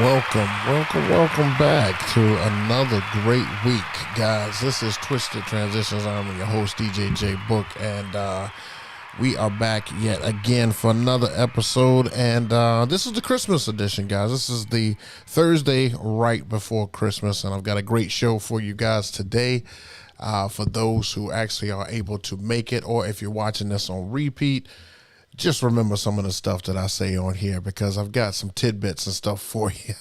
welcome back to another great week, guys. This is Twisted Transitions. I'm your host, DJ JayBook, and we are back yet again for another episode. And this is the Christmas edition, guys. This is the Thursday right before Christmas, and I've got a great show for you guys today. For those who actually are able to make it, or if you're watching this on repeat, just remember some of the stuff that I say on here because I've got some tidbits and stuff for you.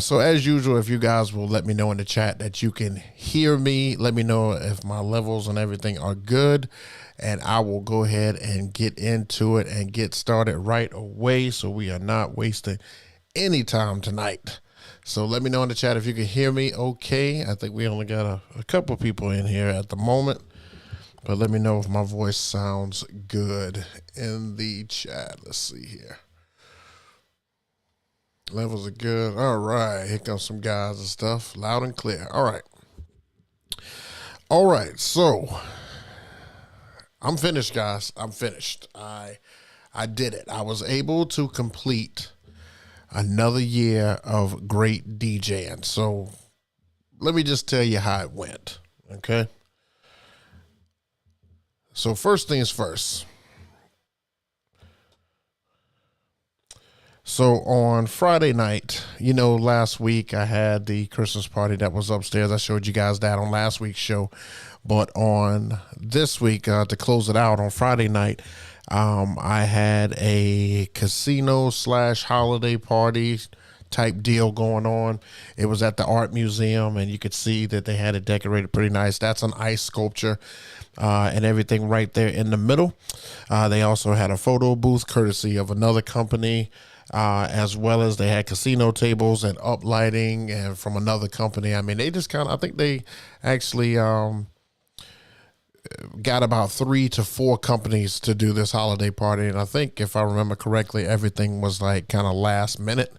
So as usual, if you guys will let me know in the chat that you can hear me, let me know if my levels and everything are good, and I will go ahead and get into it and get started right away so we are not wasting any time tonight. So let me know in the chat if you can hear me okay. I think we only got a couple people in here at the moment. But let me know if my voice sounds good in the chat. Let's see here. Levels are good. All right. Here comes some guys and stuff. Loud and clear. All right. All right. So I'm finished, guys. I'm finished. I did it. I was able to complete another year of great DJing. So let me just tell you how it went. Okay. So first things first. So on Friday night, last week I had the Christmas party that was upstairs. I showed you guys that on last week's show. But on this week, to close it out on Friday night, I had a casino/holiday party type deal going on. It was at the art museum, and you could see that they had it decorated pretty nice. That's an ice sculpture and everything right there in the middle. They also had a photo booth courtesy of another company, as well as they had casino tables and uplighting and from another company. I mean, they just I think they actually got about 3 to 4 companies to do this holiday party. And I think if I remember correctly, everything was like kind of last minute.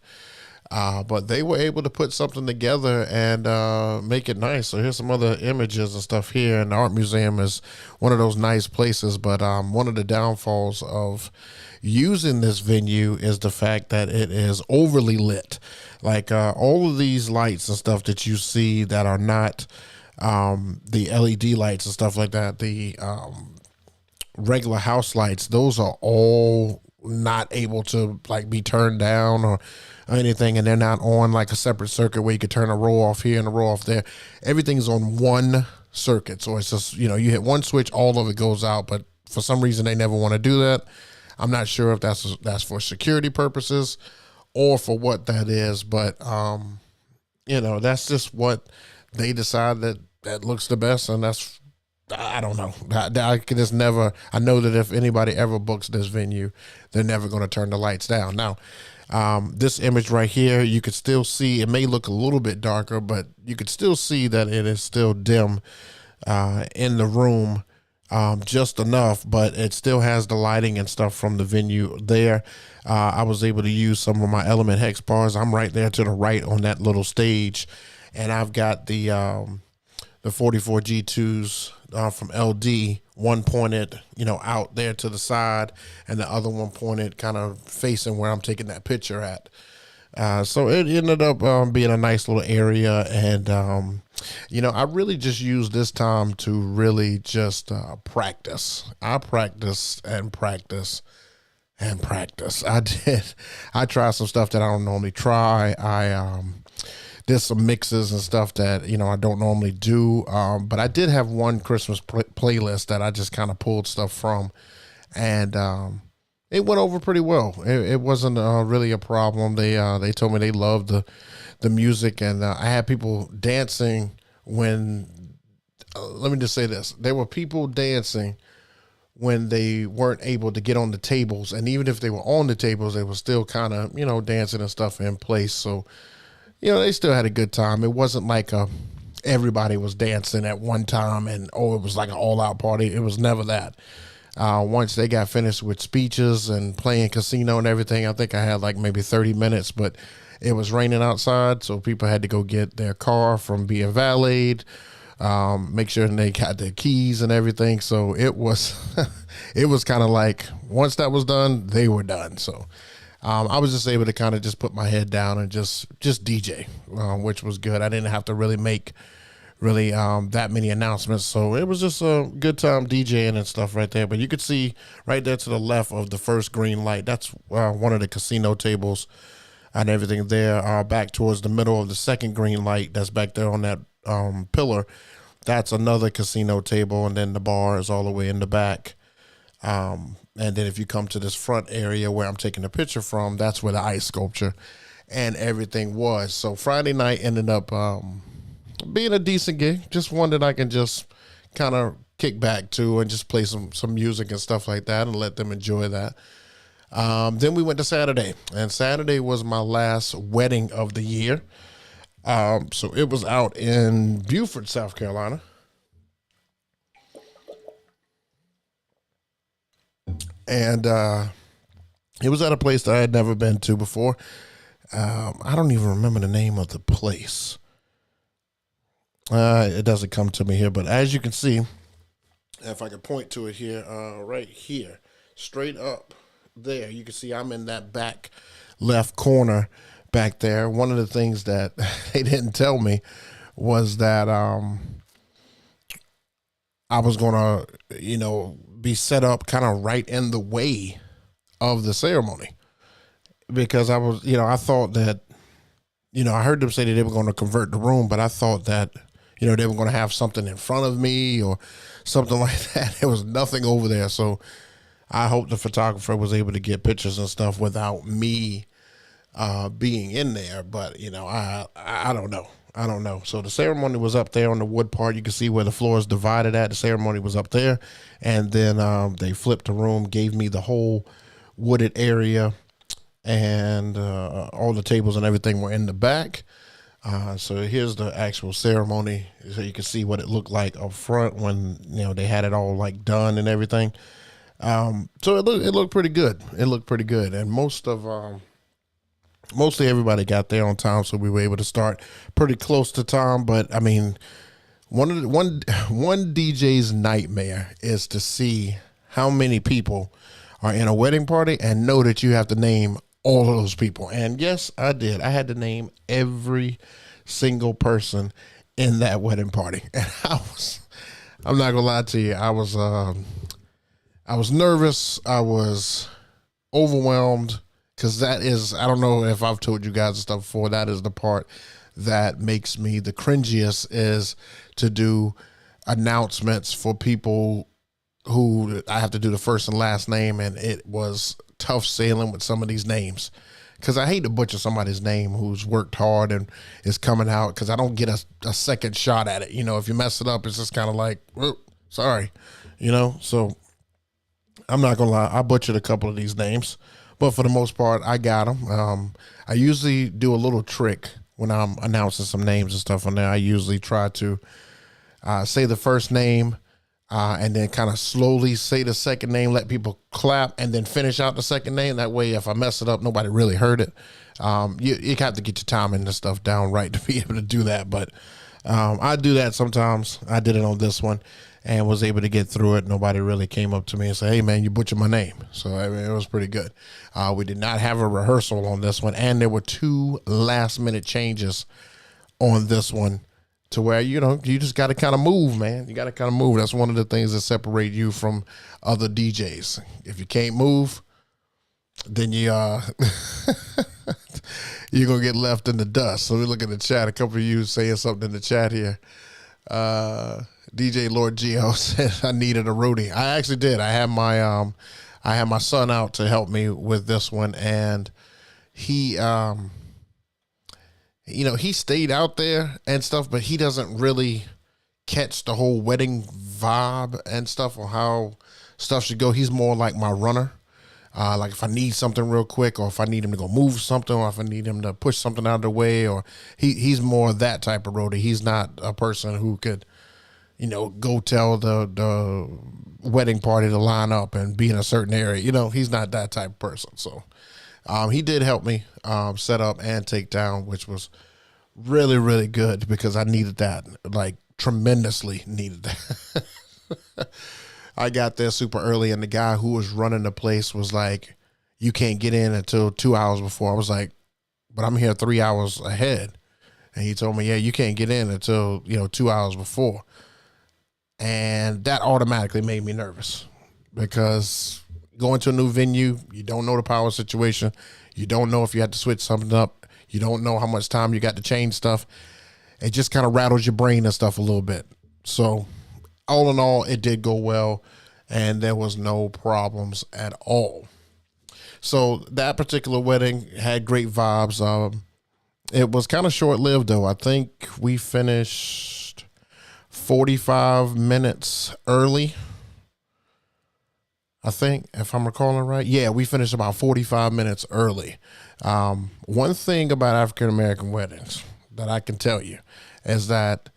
But they were able to put something together and make it nice. So here's some other images and stuff here. And the art museum is one of those nice places. But one of the downfalls of using this venue is the fact that it is overly lit. Like all of these lights and stuff that you see that are not the LED lights and stuff like that, the regular house lights, those are all not able to like be turned down or anything, and they're not on like a separate circuit where you could turn a row off here and a row off there. Everything's on one circuit, so it's just you hit one switch, all of it goes out. But for some reason they never want to do that. I'm not sure if that's for security purposes or for what that is, but that's just what they decide that looks the best, and that's, I don't know. I can just never. I know that if anybody ever books this venue, they're never going to turn the lights down. Now, this image right here, you could still see. It may look a little bit darker, but you could still see that it is still dim in the room, just enough. But it still has the lighting and stuff from the venue there. I was able to use some of my Element Hex bars. I'm right there to the right on that little stage, and I've got the 44 G2s from LD, one pointed, out there to the side, and the other one pointed kind of facing where I'm taking that picture at. So it ended up being a nice little area, and I really just used this time to really just practice. I practiced and practiced and practiced. I tried some stuff that I don't normally try. There's some mixes and stuff that, I don't normally do. But I did have one Christmas playlist that I just kind of pulled stuff from, and it went over pretty well. It wasn't really a problem. They told me they loved the music, and I had people dancing when, let me just say this. There were people dancing when they weren't able to get on the tables. And even if they were on the tables, they were still kind of, dancing and stuff in place. So, they still had a good time. It wasn't like everybody was dancing at one time and, it was like an all-out party. It was never that. Once they got finished with speeches and playing casino and everything, I think I had like maybe 30 minutes, but it was raining outside, so people had to go get their car from being valeted, make sure they got their keys and everything. So it was, it was kind of like once that was done, they were done. So I was just able to kind of just put my head down and just DJ, which was good. I didn't have to really make that many announcements, so it was just a good time DJing and stuff right there. But you could see right there to the left of the first green light, that's one of the casino tables and everything there. Back towards the middle of the second green light that's back there on that pillar, that's another casino table, and then the bar is all the way in the back. And then if you come to this front area where I'm taking a picture from, that's where the ice sculpture and everything was. So Friday night ended up being a decent gig, just one that I can just kind of kick back to and just play some music and stuff like that and let them enjoy that. Then we went to Saturday, and Saturday was my last wedding of the year. So it was out in Beaufort, South Carolina. And it was at a place that I had never been to before. I don't even remember the name of the place. It doesn't come to me here, but as you can see, if I can point to it here, right here, straight up there, you can see I'm in that back left corner back there. One of the things that they didn't tell me was that I was going to, be set up kind of right in the way of the ceremony, because I was, I thought that, I heard them say that they were going to convert the room, but I thought that, they were going to have something in front of me or something like that. There was nothing over there. So I hope the photographer was able to get pictures and stuff without me being in there. But, I don't know. I don't know. So the ceremony was up there on the wood part. You can see where the floor is divided at. The ceremony was up there. And then they flipped the room, gave me the whole wooded area, and all the tables and everything were in the back. So here's the actual ceremony. So you can see what it looked like up front when, they had it all like done and everything. So it looked pretty good. It looked pretty good. And mostly everybody got there on time, so we were able to start pretty close to time. But I mean, one DJ's nightmare is to see how many people are in a wedding party and know that you have to name all of those people. And yes, I did. I had to name every single person in that wedding party. And I'm not gonna lie to you, I was nervous. I was overwhelmed. Because that is, I don't know if I've told you guys stuff before, that is the part that makes me the cringiest, is to do announcements for people who I have to do the first and last name, and it was tough sailing with some of these names. Because I hate to butcher somebody's name who's worked hard and is coming out, because I don't get a second shot at it. If you mess it up, it's just kind of like, sorry, So I'm not going to lie, I butchered a couple of these names. But for the most part, I got them. I usually do a little trick when I'm announcing some names and stuff on there. I usually try to say the first name and then kind of slowly say the second name, let people clap, and then finish out the second name. That way, if I mess it up, nobody really heard it. You have to get your timing and stuff down right to be able to do that. But I do that sometimes. I did it on this one and was able to get through it. Nobody really came up to me and said, "Hey, man, you butchered my name." So I mean, it was pretty good. We did not have a rehearsal on this one, and there were 2 last-minute changes on this one to where, you just got to kind of move, man. You got to kind of move. That's one of the things that separate you from other DJs. If you can't move, then you're going to get left in the dust. So we look at the chat. A couple of you saying something in the chat here. DJ Lord Geo said I needed a roadie. I actually did. I had my son out to help me with this one, and he he stayed out there and stuff, but he doesn't really catch the whole wedding vibe and stuff on how stuff should go. He's more like my runner. Like if I need something real quick, or if I need him to go move something, or if I need him to push something out of the way, or he's more that type of roadie. He's not a person who could, go tell the wedding party to line up and be in a certain area. He's not that type of person. So he did help me set up and take down, which was really, really good, because I needed that, like tremendously needed that. I got there super early, and the guy who was running the place was like, you can't get in until 2 hours before. I was like, but I'm here 3 hours ahead. And he told me, yeah, you can't get in until, 2 hours before. And that automatically made me nervous because going to a new venue, you don't know the power situation. You don't know if you had to switch something up. You don't know how much time you got to change stuff. It just kind of rattles your brain and stuff a little bit. So all in all, it did go well and there was no problems at all. So that particular wedding had great vibes. It was kind of short-lived though. I think we finished 45 minutes early. I think, if I'm recalling right. Yeah, we finished about 45 minutes early. One thing about African-American weddings that I can tell you is that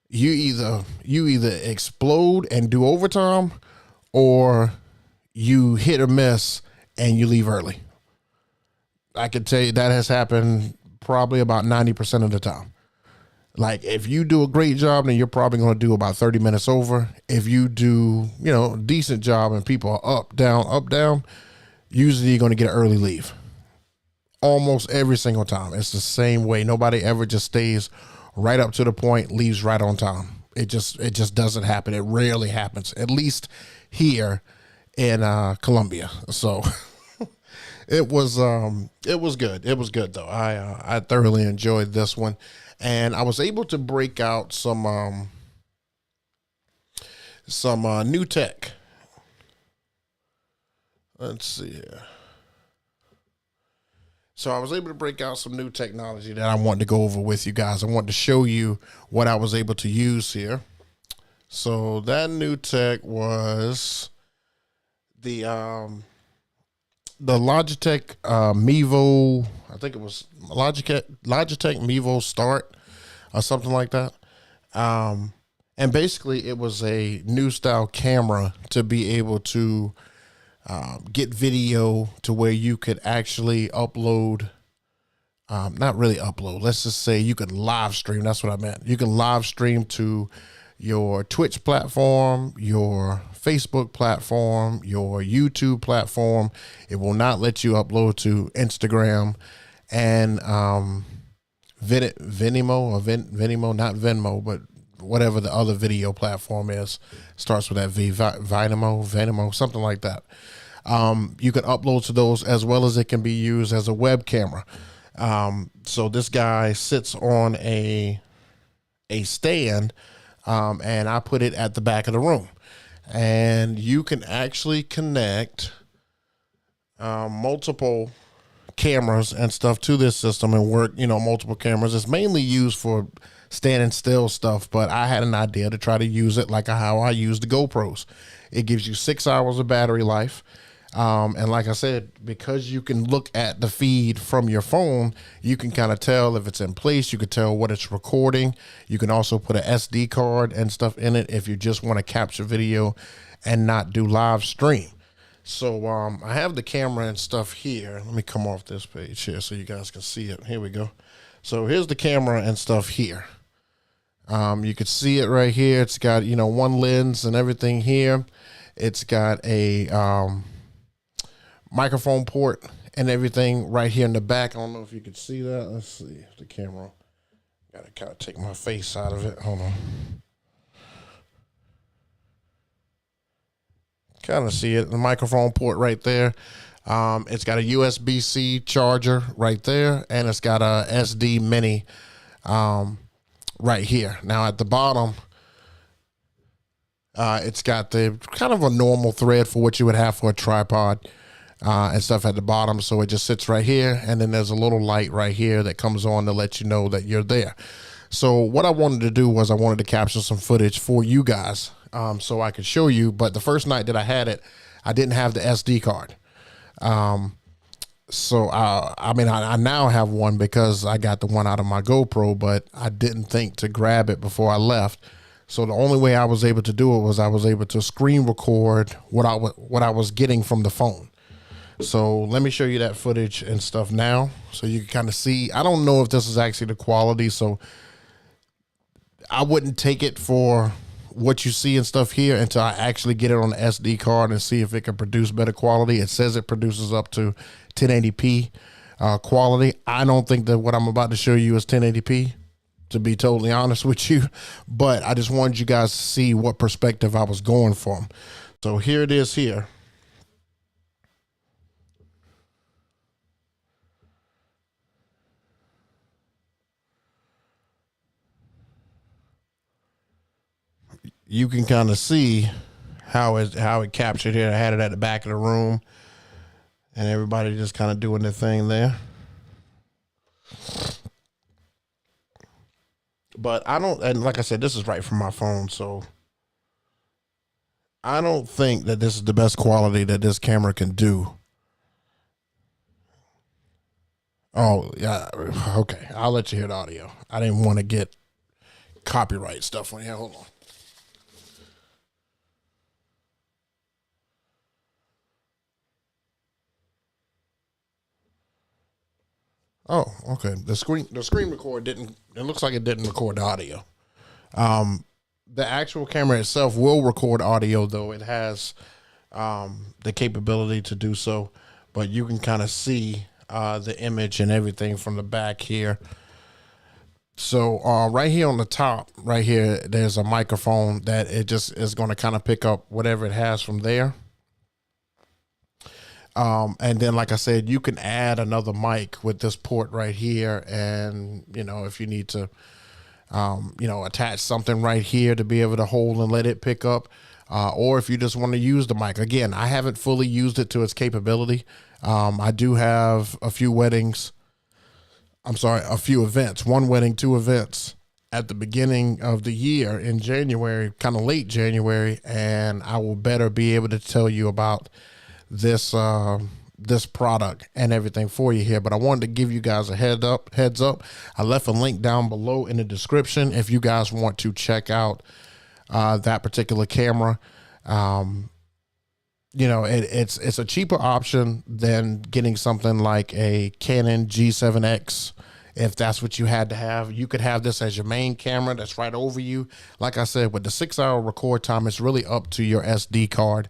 you either explode and do overtime or you hit or miss and you leave early. I can tell you that has happened probably about 90% of the time. Like if you do a great job, then you're probably going to do about 30 minutes over. If you do, a decent job and people are up, down, usually you're going to get an early leave. Almost every single time. It's the same way. Nobody ever just stays right up to the point, leaves right on time. It just doesn't happen. It rarely happens, at least here in Columbia. So it was good. It was good though. I thoroughly enjoyed this one. And I was able to break out some new tech. Let's see here. So I was able to break out some new technology that I wanted to go over with you guys. I wanted to show you what I was able to use here. So that new tech was the Logitech Mevo, I think it was Logitech Mevo Start or something like that. And basically it was a new style camera to be able to get video to where you could actually upload, not really upload, let's just say you could live stream. That's what I meant. You can live stream to your Twitch platform, your Facebook platform, your YouTube platform. It will not let you upload to Instagram and Venimo, not Venmo, but whatever the other video platform is. Starts with that V, Venimo, something like that. You can upload to those as well as it can be used as a web camera. So this guy sits on a stand, and I put it at the back of the room. And you can actually connect multiple cameras and stuff to this system and work, multiple cameras. It's mainly used for standing still stuff, but I had an idea to try to use it like how I use the GoPros. It gives you 6 hours of battery life. And like I said, because you can look at the feed from your phone, you can kind of tell if it's in place. You can tell what it's recording. You can also put an SD card and stuff in it if you just want to capture video and not do live stream. So I have the camera and stuff here. Let me come off this page here so you guys can see it. Here we go. So here's the camera and stuff here. You can see it right here. It's got, one lens and everything here. It's got a microphone port and everything right here in the back. I don't know if you can see that. Let's see the camera. Gotta kind of take my face out of it. Hold on. Kind of see it. The microphone port right there. It's got a USB-C charger right there, and it's got a SD mini right here. Now at the bottom, it's got the kind of a normal thread for what you would have for a tripod and stuff at the bottom. So it just sits right here, and then there's a little light right here that comes on to let you know that you're there. So what I wanted to do was I wanted to capture some footage for you guys so I could show you. But the first night that I had it, I didn't have the SD card. So I now have one because I got the one out of my GoPro, but I didn't think to grab it before I left. So the only way I was able to do it was I was able to screen record what I was getting from the phone. So let me show you that footage and stuff now so you can kind of see. I don't know if this is actually the quality, so I wouldn't take it for what you see and stuff here until I actually get it on the SD card and see if it can produce better quality. It says it produces up to 1080p quality. I don't think that what I'm about to show you is 1080p, to be totally honest with you, but I just wanted you guys to see what perspective I was going from. So here it is here. You can kind of see how it captured here. I had it at the back of the room, and everybody just kind of doing their thing there. But I don't, and like I said, this is right from my phone, so I don't think that this is the best quality that this camera can do. Oh, yeah, okay. I'll let you hear the audio. I didn't want to get copyright stuff on here. Hold on. Oh, okay. The screen record didn't. It looks like it didn't record the audio. The actual camera itself will record audio, though it has the capability to do so. But you can kind of see the image and everything from the back here. So right here on the top, right here, there's a microphone that it just is going to kind of pick up whatever it has from there. And then, like I said, you can add another mic with this port right here. And, you know, if you need to, you know, attach something right here to be able to hold and let it pick up. Or if you just want to use the mic. Again, I haven't fully used it to its capability. I do have a few events, 1 wedding, 2 events at the beginning of the year in January, kind of late January. And I will better be able to tell you about this product and everything for you here, but I wanted to give you guys a heads up. I left a link down below in the description if you guys want to check out that particular camera. You know, it's a cheaper option than getting something like a Canon G7X. If that's what you had to have, you could have this as your main camera that's right over you. Like I said, with the 6-hour record time, it's really up to your SD card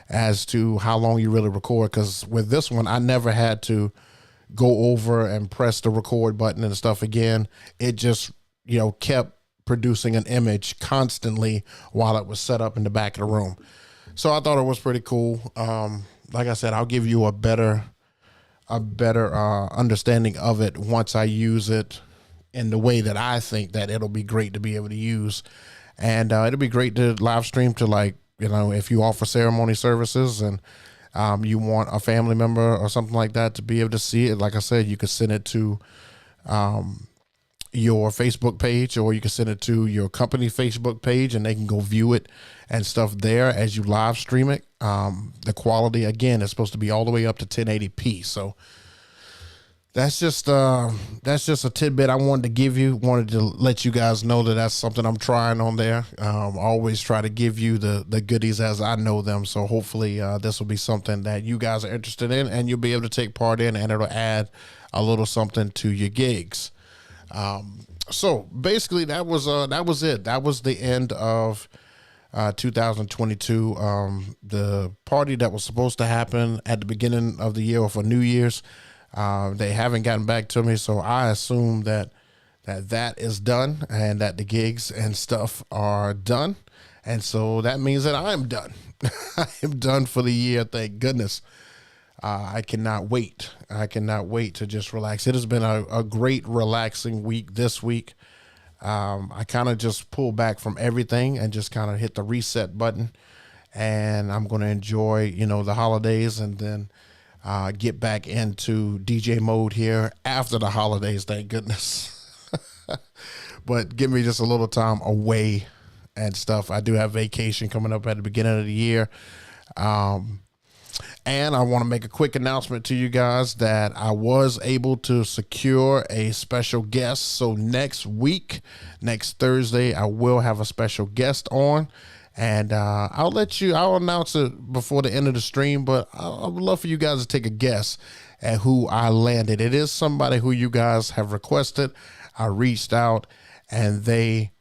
as to how long you really record. Because with this one, I never had to go over and press the record button and stuff again. It just, you know, kept producing an image constantly while it was set up in the back of the room. So I thought it was pretty cool. Like I said, I'll give you a better understanding of it once I use it in the way that I think that it'll be great to be able to use. And it'll be great to live stream to, like, you know, if you offer ceremony services and you want a family member or something like that to be able to see it. Like I said, you could send it to your Facebook page, or you can send it to your company Facebook page, and they can go view it and stuff there as you live stream it. The quality, again, is supposed to be all the way up to 1080p. So that's just a tidbit I wanted to give you. Wanted to let you guys know that that's something I'm trying on there. Always try to give you the goodies as I know them. So hopefully this will be something that you guys are interested in and you'll be able to take part in, and it'll add a little something to your gigs. So basically that was it. That was the end of 2022. The party that was supposed to happen at the beginning of the year or for New Year's, they haven't gotten back to me, so I assume that is done and that the gigs and stuff are done. And so that means that I'm done. I am done for the year, thank goodness. I cannot wait. I cannot wait to just relax. It has been a great relaxing week this week. I kind of just pulled back from everything and just kind of hit the reset button, and I'm going to enjoy, you know, the holidays, and then get back into DJ mode here after the holidays, thank goodness. But give me just a little time away and stuff. I do have vacation coming up at the beginning of the year. And I want to make a quick announcement to you guys that I was able to secure a special guest. So next week, next Thursday, I will have a special guest on. And I'll announce it before the end of the stream, but I would love for you guys to take a guess at who I landed. It is somebody who you guys have requested. I reached out, and they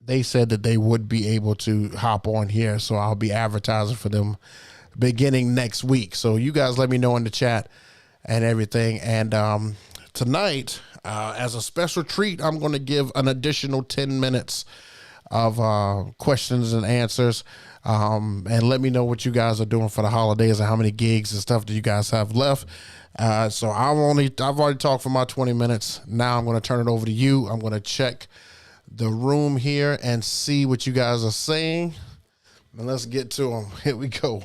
they said that they would be able to hop on here. So I'll be advertising for them beginning next week. So you guys let me know in the chat and everything. And tonight, as a special treat, I'm going to give an additional 10 minutes of questions and answers. And let me know what you guys are doing for the holidays and how many gigs and stuff that you guys have left. So I've already talked for my 20 minutes. Now I'm going to turn it over to you. I'm going to check the room here and see what you guys are saying. And let's get to them. Here we go.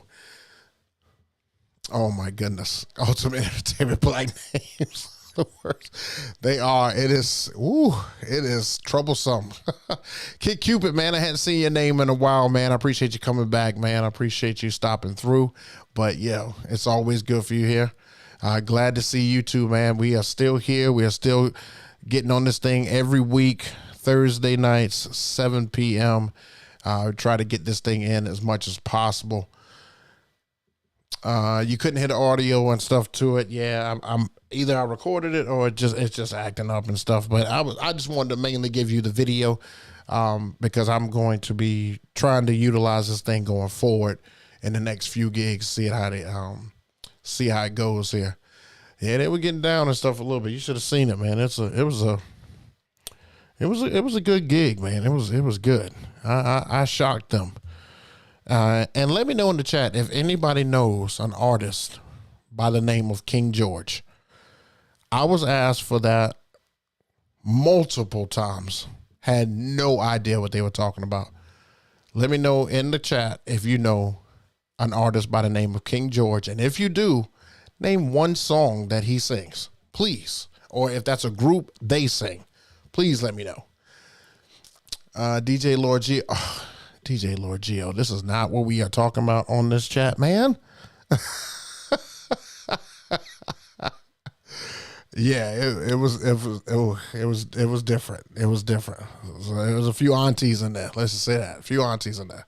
Oh my goodness. Ultimate Entertainment Black names. The worst. They are. It is troublesome. Kid Cupid, man, I hadn't seen your name in a while, man. I appreciate you coming back, man. I appreciate you stopping through. But yeah, it's always good for you here. Glad to see you too, man. We are still here. We are still getting on this thing every week, Thursday nights, 7 p.m. Try to get this thing in as much as possible. You couldn't hit audio and stuff to it. Yeah, I'm either I recorded it or it's just acting up and stuff. But I just wanted to mainly give you the video because I'm going to be trying to utilize this thing going forward in the next few gigs. See how it goes here. Yeah, they were getting down and stuff a little bit. You should have seen it, man. It was a good gig, man. It was good. I shocked them. And let me know in the chat if anybody knows an artist by the name of King George. I was asked for that multiple times. Had no idea what they were talking about. Let me know in the chat if you know an artist by the name of King George. And if you do, name one song that he sings, please. Or if that's a group they sing, please let me know. DJ Lord G. Oh, DJ Lord Gio, this is not what we are talking about on this chat, man. Yeah, it was different. It was different. So there was a few aunties in there. Let's just say that. A few aunties in there.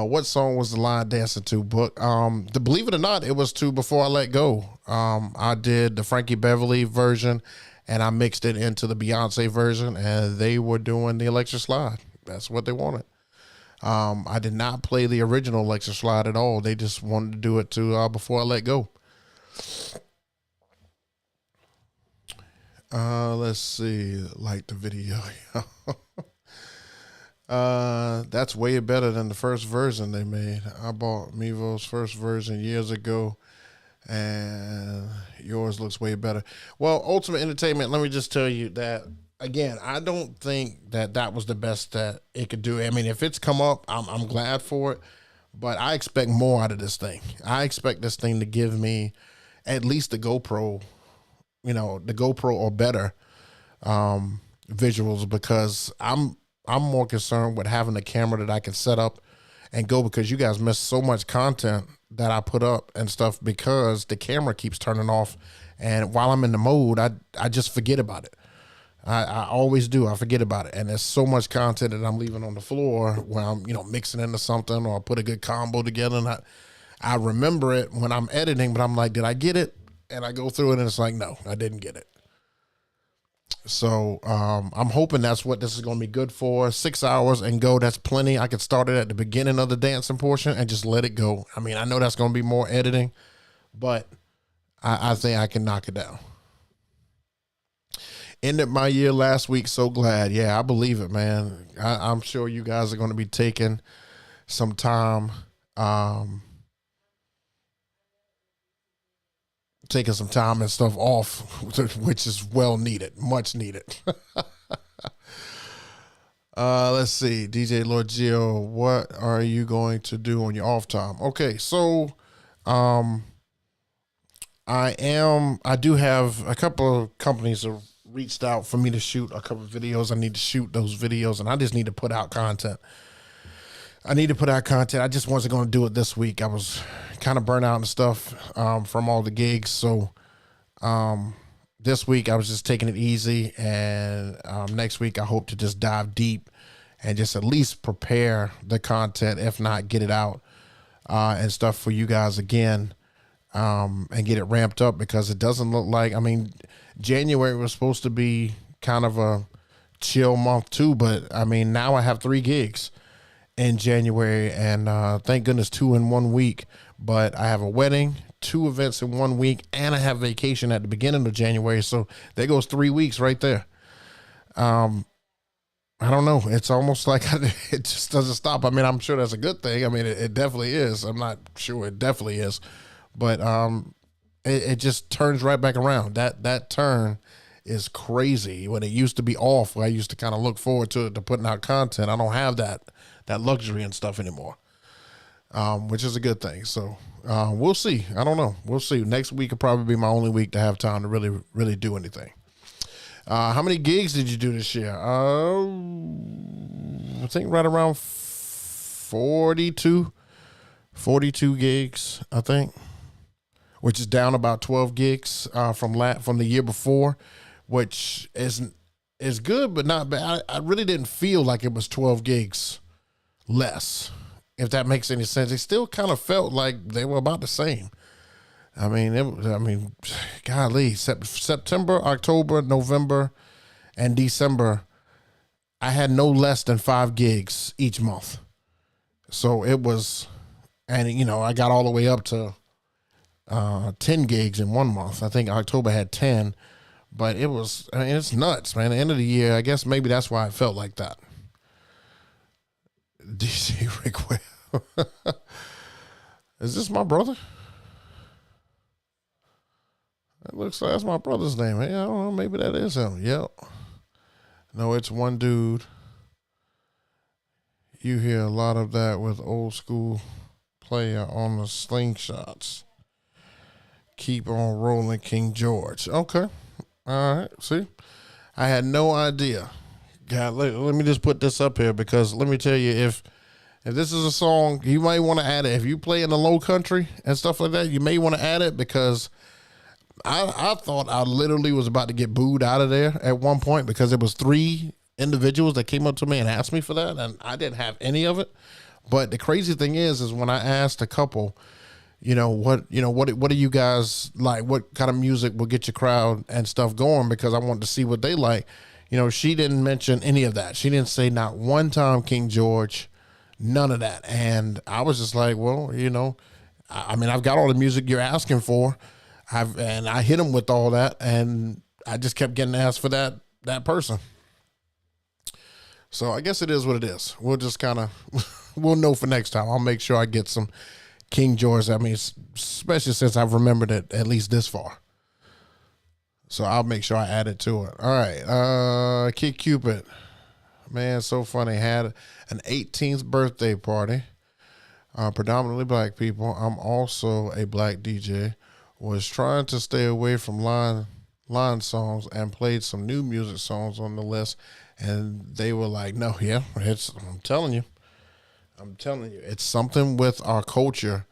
What song was the line dancing to? Book. Believe it or not, it was to Before I Let Go. I did the Frankie Beverly version and I mixed it into the Beyonce version, and they were doing the Electric Slide. That's what they wanted. I did not play the original Electric Slide at all. They just wanted to do it to Before I Let Go. Let's see. Like the video. That's way better than the first version they made. I bought Mevo's first version years ago, and yours looks way better. Well, Ultimate Entertainment, let me just tell you that, again, I don't think that was the best that it could do. I mean, if it's come up, I'm glad for it, but I expect more out of this thing. I expect this thing to give me at least the GoPro, the GoPro or better visuals, because I'm more concerned with having a camera that I can set up and go, because you guys miss so much content that I put up and stuff because the camera keeps turning off, and while I'm in the mode, I just forget about it. I always do. I forget about it. And there's so much content that I'm leaving on the floor when I'm, mixing into something or put a good combo together. And I remember it when I'm editing, but I'm like, did I get it? And I go through it and it's like, no, I didn't get it. So I'm hoping that's what this is going to be good for. 6 hours and go. That's plenty. I could start it at the beginning of the dancing portion and just let it go. I mean, I know that's going to be more editing, but I think I can knock it down. Ended my year last week. So glad. Yeah, I believe it, man. I'm sure you guys are going to be taking some time, and stuff off, which is well needed, much needed. Let's see. DJ Lord Gio, what are you going to do on your off time? Okay. So, I do have a couple of companies that reached out for me to shoot a couple of videos. I need to shoot those videos, and I just need to put out content. I just wasn't going to do it this week. I was kind of burnt out and stuff from all the gigs. So this week I was just taking it easy, and next week I hope to just dive deep and just at least prepare the content, if not get it out and stuff for you guys again, and get it ramped up, because it doesn't look like, January was supposed to be kind of a chill month too. But I mean, now I have 3 gigs in January, and thank goodness 2 in 1 week. But I have a wedding, 2 events in 1 week, and I have vacation at the beginning of January. So there goes 3 weeks right there. I don't know. It's almost like it just doesn't stop. I mean, I'm sure that's a good thing. I mean, it definitely is. I'm not sure it definitely is, but it just turns right back around. That turn is crazy. When it used to be off, I used to kind of look forward to putting out content. I don't have that luxury and stuff anymore, which is a good thing. So we'll see. I don't know. We'll see. Next week will probably be my only week to have time to really do anything. How many gigs did you do this year? I think right around 42 gigs, I think, which is down about 12 gigs from the year before, which is good, but not bad. I really didn't feel like it was 12 gigs less, if that makes any sense. It still kind of felt like they were about the same. I mean, golly, September, October, November, and December, I had no less than 5 gigs each month. So it was, and I got all the way up to 10 gigs in 1 month. I think October had 10, but it's nuts, man. At the end of the year, I guess maybe that's why it felt like that. DC Rick, is this my brother? It looks like that's my brother's name. Hey, I don't know. Maybe that is him. Yep. No, it's one dude. You hear a lot of that with old school player on the slingshots. Keep on rolling, King George. Okay. All right. See, I had no idea. God, let me just put this up here, because let me tell you, if this is a song, you might want to add it. If you play in the low country and stuff like that, you may want to add it, because I thought I literally was about to get booed out of there at one point, because it was 3 individuals that came up to me and asked me for that, and I didn't have any of it. But the crazy thing is when I asked a couple, what do you guys like? What kind of music will get your crowd and stuff going? Because I wanted to see what they like. She didn't mention any of that. She didn't say not one time King George, none of that. And I was just like, well, I mean, I've got all the music you're asking for. I hit him with all that, and I just kept getting asked for that person. So I guess it is what it is. We'll just kind of, we'll know for next time. I'll make sure I get some King George. I mean, especially since I've remembered it at least this far. So I'll make sure I add it to it. All right. Kid Cupid. Man, so funny. Had an 18th birthday party. Predominantly black people. I'm also a black DJ. Was trying to stay away from line songs and played some new music songs on the list, and they were like, no, yeah, I'm telling you, it's something with our culture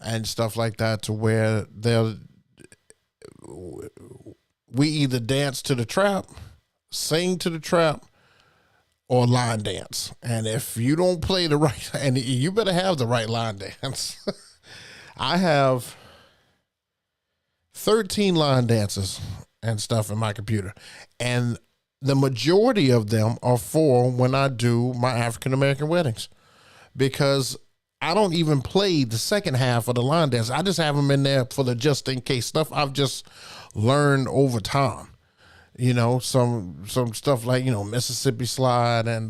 and stuff like that, to where we either dance to the trap, sing to the trap, or line dance. And if you don't play the right, and you better have the right line dance. I have 13 line dances and stuff in my computer, and the majority of them are for when I do my African American weddings, because I don't even play the second half of the line dance. I just have them in there for the just in case stuff I've just learned over time. Some stuff like Mississippi Slide, and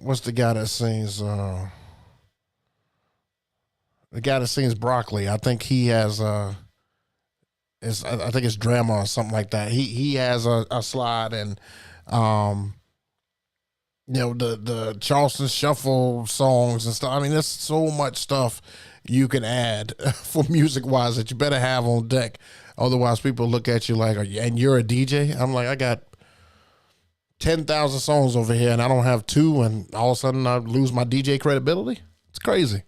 what's the guy that sings the guy that sings Broccoli? I think he has I think it's Drama or something like that. He has a slide, and the Charleston Shuffle songs and stuff. I mean, there's so much stuff you can add for music wise that you better have on deck. Otherwise, people look at you like, and you're a DJ? I'm like, I got 10,000 songs over here, and I don't have 2, and all of a sudden I lose my DJ credibility? It's crazy.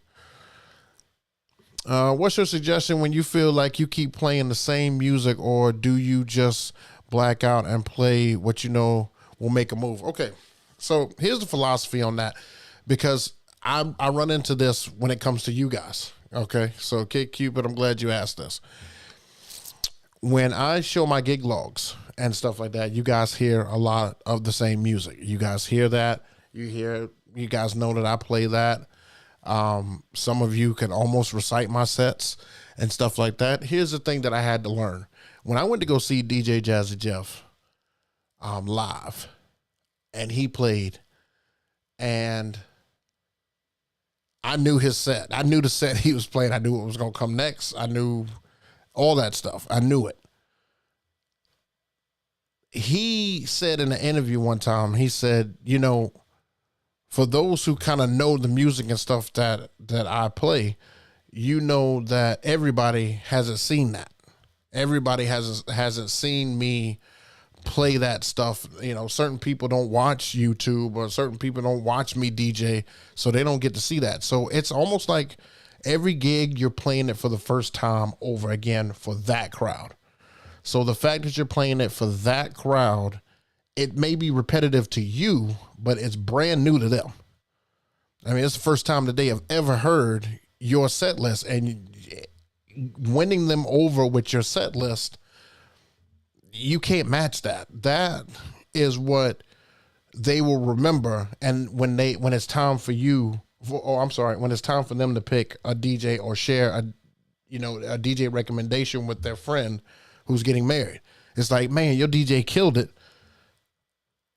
What's your suggestion when you feel like you keep playing the same music, or do you just black out and play what you know will make a move? Okay, so here's the philosophy on that, because I run into this when it comes to you guys. Okay, so Kid Cupid, I'm glad you asked this. when I show my gig logs and stuff like that, you guys hear a lot of the same music. You guys hear that. You guys know that I play that. Some of you can almost recite my sets and stuff like that. Here's the thing that I had to learn. When I went to go see DJ Jazzy Jeff live, and he played, and I knew his set. I knew the set he was playing. I knew what was going to come next. I knew all that stuff. I knew it. He said in an interview one time, he said, you know, for those who kind of know the music and stuff that I play, you know that everybody hasn't seen that. Everybody hasn't seen me play that stuff. You know, certain people don't watch YouTube, or certain people don't watch me DJ, so they don't get to see that. So it's almost like every gig you're playing it for the first time over again for that crowd. So the fact that you're playing it for that crowd, it may be repetitive to you, but it's brand new to them. I mean, it's the first time that they have ever heard your set list, and winning them over with your set list, you can't match that. That is what they will remember. And when it's time for you, when it's time for them to pick a DJ or share a DJ recommendation with their friend who's getting married, it's like, man, your DJ killed it.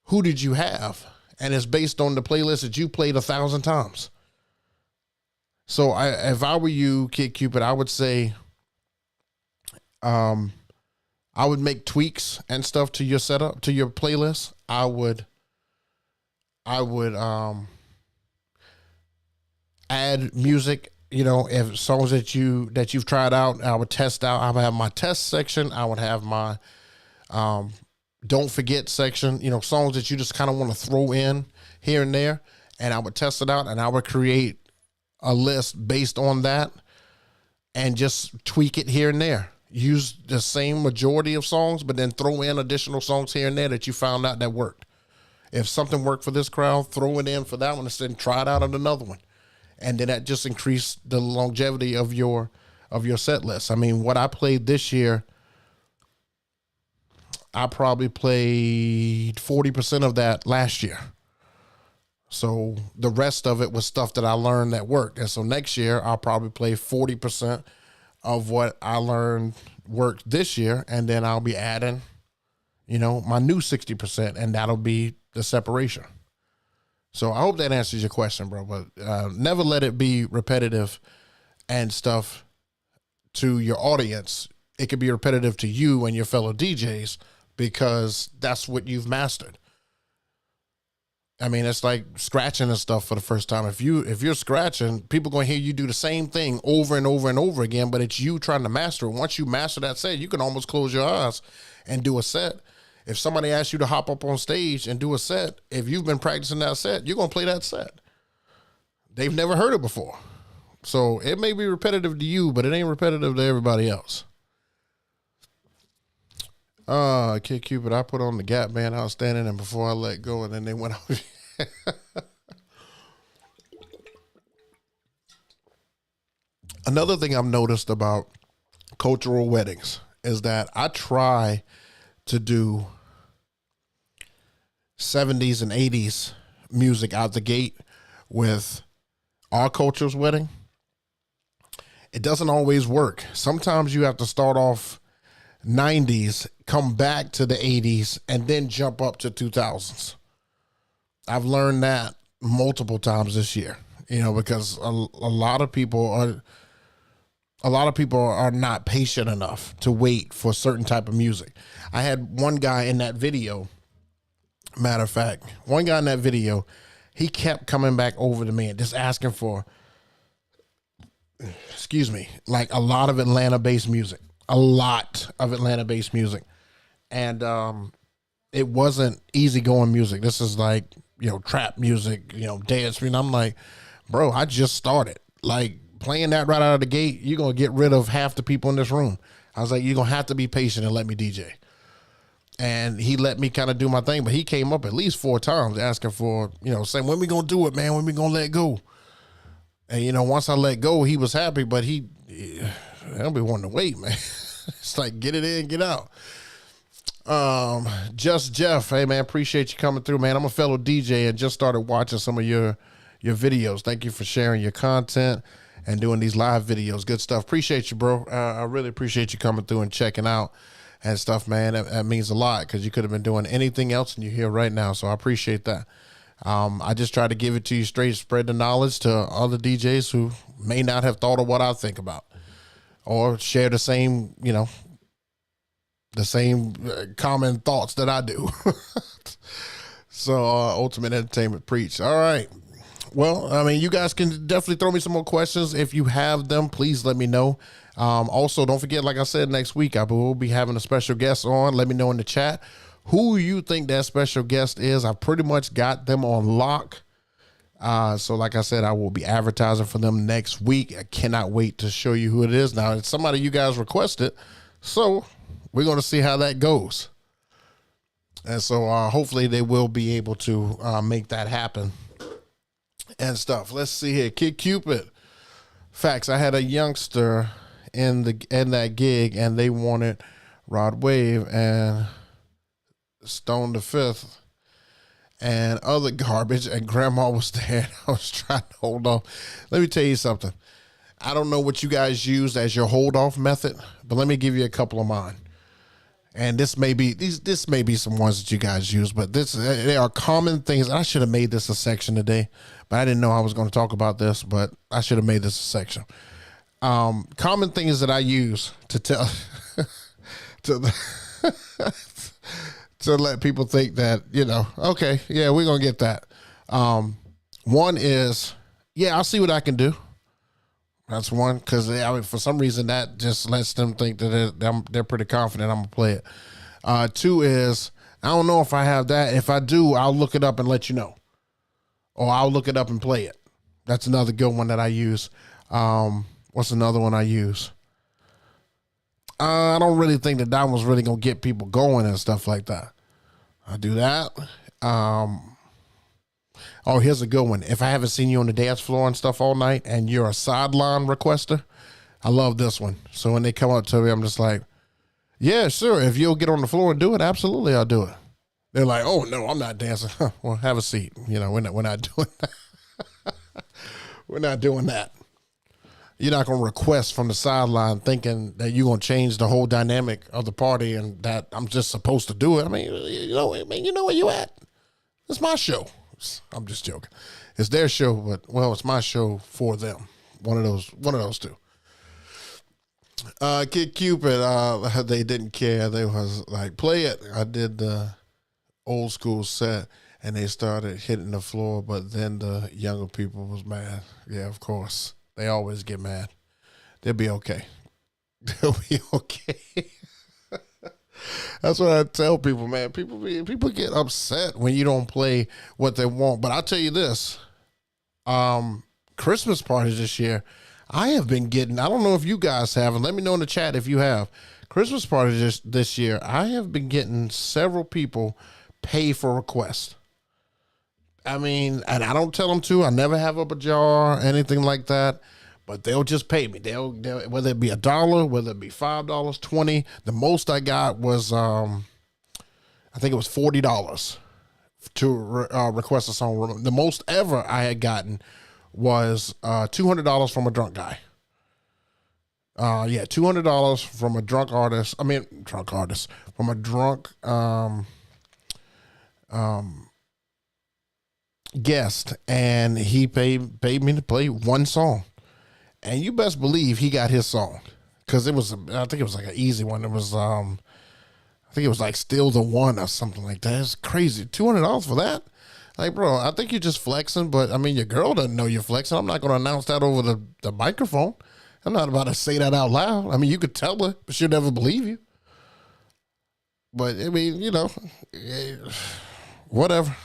Who did you have? And it's based on the playlist that you played 1,000 times. So if I were you, Kid Cupid, I would say, I would make tweaks and stuff to your setup, to your playlist. I would add music, you know, if songs that you've tried out, I would test out. I would have my test section. I would have my don't forget section, you know, songs that you just kind of want to throw in here and there, and I would test it out, and I would create a list based on that and just tweak it here and there. Use the same majority of songs, but then throw in additional songs here and there that you found out that worked. If something worked for this crowd, throw it in for that one and then try it out on another one. And then that just increased the longevity of your set list. I mean, what I played this year, I probably played 40% of that last year. So the rest of it was stuff that I learned that worked. And so next year, I'll probably play 40% of what I learned worked this year. And then I'll be adding, you know, my new 60%, and that'll be the separation. So I hope that answers your question, bro. But never let it be repetitive and stuff to your audience. It could be repetitive to you and your fellow DJs because that's what you've mastered. I mean, it's like scratching and stuff for the first time. If you're scratching, people going to hear you do the same thing over and over and over again, but it's you trying to master it. Once you master that set, you can almost close your eyes and do a set. If somebody asks you to hop up on stage and do a set, if you've been practicing that set, you're going to play that set. They've never heard it before. So it may be repetitive to you, but it ain't repetitive to everybody else. Kid Cupid, I put on the Gap Band Outstanding, and before I let go, and then they went out. Another thing I've noticed about cultural weddings is that I try to do 70s and 80s music out the gate with our culture's wedding. It doesn't always work. Sometimes you have to start off 90s, come back to the 80s, and then jump up to 2000s. I've learned that multiple times this year, you know, because a lot of people are not patient enough to wait for a certain type of music. I had one guy in that video, matter of fact, he kept coming back over to me and just asking for, like a lot of Atlanta-based music. And it wasn't easygoing music. This is like, you know, trap music, you know, dance. And I'm like, bro, I just started. Like, playing that right out of the gate, you're going to get rid of half the people in this room. I was like, you're going to have to be patient and let me DJ. And he let me kind of do my thing, but he came up at least 4 times asking for, you know, saying, when we going to do it, man? When we going to let go? And, you know, once I let go, he was happy, but he'll be wanting to wait, man. It's like, get it in, get out. Just Jeff, hey man, appreciate you coming through, man. I'm a fellow DJ and just started watching some of your videos. Thank you for sharing your content and doing these live videos. Good stuff. Appreciate you, bro. I really appreciate you coming through and checking out and stuff, man. That means a lot because you could have been doing anything else and you're here right now. So I appreciate that. I just try to give it to you straight, spread the knowledge to other DJs who may not have thought of what I think about or share the same, the same common thoughts that I do. So Ultimate Entertainment preach. All right. Well, I mean, you guys can definitely throw me some more questions. If you have them, please let me know. Also, don't forget, like I said, next week I will be having a special guest on. Let me know in the chat who you think that special guest is. I pretty much got them on lock. So like I said, I will be advertising for them next week. I cannot wait to show you who it is. Now, it's somebody you guys requested, so we're going to see how that goes. And so hopefully they will be able to make that happen and stuff. Let's see here. Kid Cupid. Facts. I had a youngster in that gig and they wanted Rod Wave and Stone the Fifth and other garbage, and grandma was there. I was trying to hold off. Let me tell you something. I don't know what you guys use as your hold off method, but let me give you a couple of mine. And this may be some ones that you guys use, but they are common things. I should have made this a section today, but I didn't know I was going to talk about this, but I should have made this a section. Common things that I use to tell to let people think that, okay, yeah, we're going to get that. One is, yeah, I'll see what I can do. That's one, because for some reason that just lets them think that they're pretty confident I'm going to play it. Two is, I don't know if I have that. If I do, I'll look it up and let you know. Or I'll look it up and play it. That's another good one that I use. What's another one I use? I don't really think that one's really going to get people going and stuff like that. I do that. Oh, here's a good one. If I haven't seen you on the dance floor and stuff all night and you're a sideline requester, I love this one. So when they come up to me, I'm just like, yeah, sure. If you'll get on the floor and do it, absolutely, I'll do it. They're like, oh, no, I'm not dancing. Well, have a seat. We're not doing that. We're not doing that. You're not going to request from the sideline thinking that you're going to change the whole dynamic of the party and that I'm just supposed to do it. I mean, you know where you at. It's my show. I'm just joking. It's their show, but it's my show for them. One of those two. Kid Cupid, they didn't care. They was like, play it. I did the old school set and they started hitting the floor, but then the younger people was mad. Yeah, of course. They always get mad. They'll be okay. They'll be okay. That's what I tell people, man. People get upset when you don't play what they want. But I'll tell you this. Christmas parties this year, I have been getting, I don't know if you guys have, and let me know in the chat if you have. Christmas parties this year, I have been getting several people pay for requests. I mean, and I don't tell them to. I never have up a jar, anything like that. But they'll just pay me. They'll whether it be $1, whether it be $5, $20. The most I got was I think it was $40 to request a song. The most ever I had gotten was $200 from a drunk guy. $200 from a drunk artist. From a drunk guest, and he paid me to play one song. And you best believe he got his song, because I think it was like an easy one. It was, I think it was like Still the One or something like that. It's crazy. $200 for that? Like, bro, I think you're just flexing, but I mean, your girl doesn't know you're flexing. I'm not going to announce that over the microphone. I'm not about to say that out loud. I mean, you could tell her, but she'll never believe you. But I mean, whatever.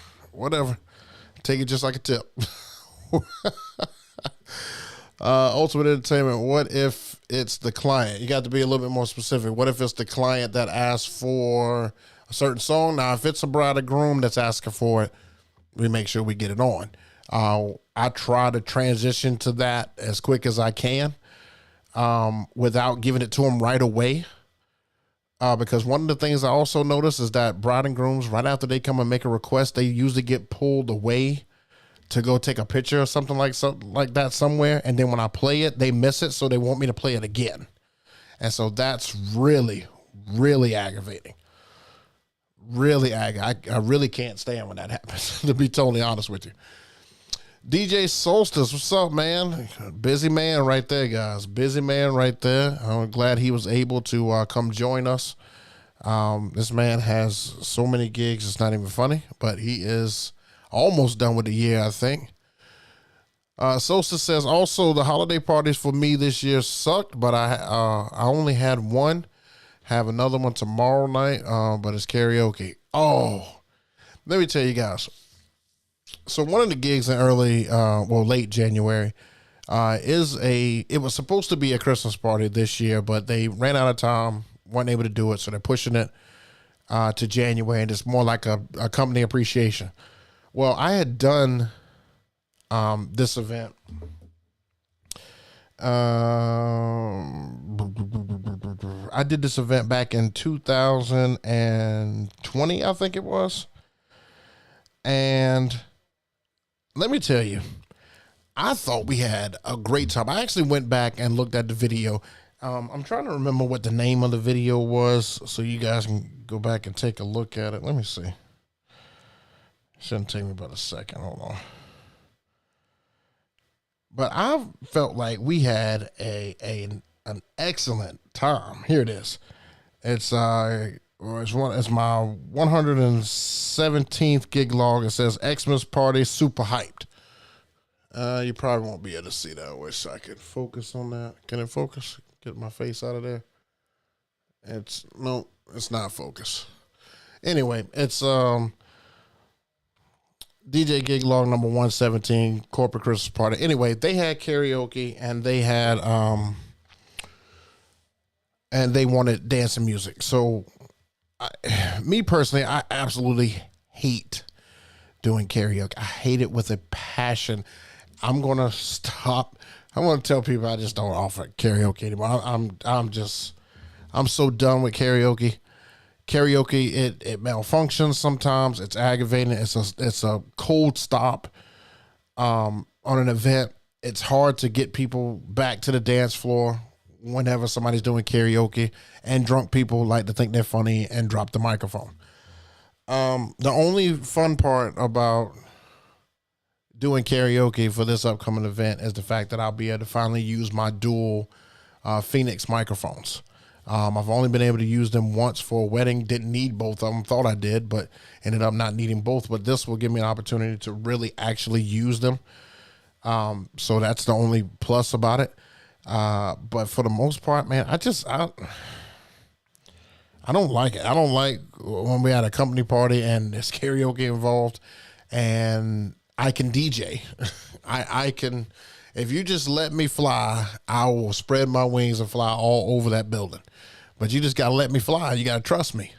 Take it just like a tip. Ultimate Entertainment, what if it's the client? You got to be a little bit more specific. What if it's the client that asks for a certain song? Now, if it's a bride or groom that's asking for it, we make sure we get it on. I try to transition to that as quick as I can without giving it to them right away. because one of the things I also noticed is that bride and grooms, right after they come and make a request, they usually get pulled away to go take a picture or something like that somewhere. And then when I play it, they miss it. So they want me to play it again. And so that's really, really aggravating. I really can't stand when that happens, to be totally honest with you. DJ Solstice, what's up, man? Busy man right there, guys. Busy man right there. I'm glad he was able to come join us. This man has so many gigs, it's not even funny, but he is almost done with the year, I think. Solstice says, also, the holiday parties for me this year sucked, but I only had one. Have another one tomorrow night, but it's karaoke. Oh, let me tell you guys. So one of the gigs in late January, it was supposed to be a Christmas party this year, but they ran out of time, weren't able to do it, so they're pushing it to January, and it's more like a company appreciation. Well, I had done this event. I did this event back in 2020, I think it was. And let me tell you, I thought we had a great time. I actually went back and looked at the video. I'm trying to remember what the name of the video was so you guys can go back and take a look at it. Let me see. Shouldn't take me but a second. Hold on. But I felt like we had an excellent time. Here it is. It's my 117th gig log. It says XMas party super hyped. You probably won't be able to see that. I wish I could focus on that. Can it focus? Get my face out of there. It's not focus. Anyway, it's DJ gig log number 117, corporate Christmas party. Anyway, they had karaoke and they had and they wanted dancing music. So me personally, I absolutely hate doing karaoke. I hate it with a passion. I'm going to stop. I want to tell people I just don't offer karaoke anymore. I'm so done with karaoke. Karaoke, it malfunctions sometimes. It's aggravating. It's a cold stop on an event. It's hard to get people back to the dance floor whenever somebody's doing karaoke, and drunk people like to think they're funny and drop the microphone. The only fun part about doing karaoke for this upcoming event is the fact that I'll be able to finally use my dual Phoenix microphones. I've only been able to use them once for a wedding. Didn't need both of them. Thought I did, but ended up not needing both. But this will give me an opportunity to really actually use them. So that's the only plus about it. But for the most part, man, I don't like it. I don't like when we had a company party and there's karaoke involved and I can DJ. I can, if you just let me fly, I will spread my wings and fly all over that building. But you just got to let me fly. You got to trust me.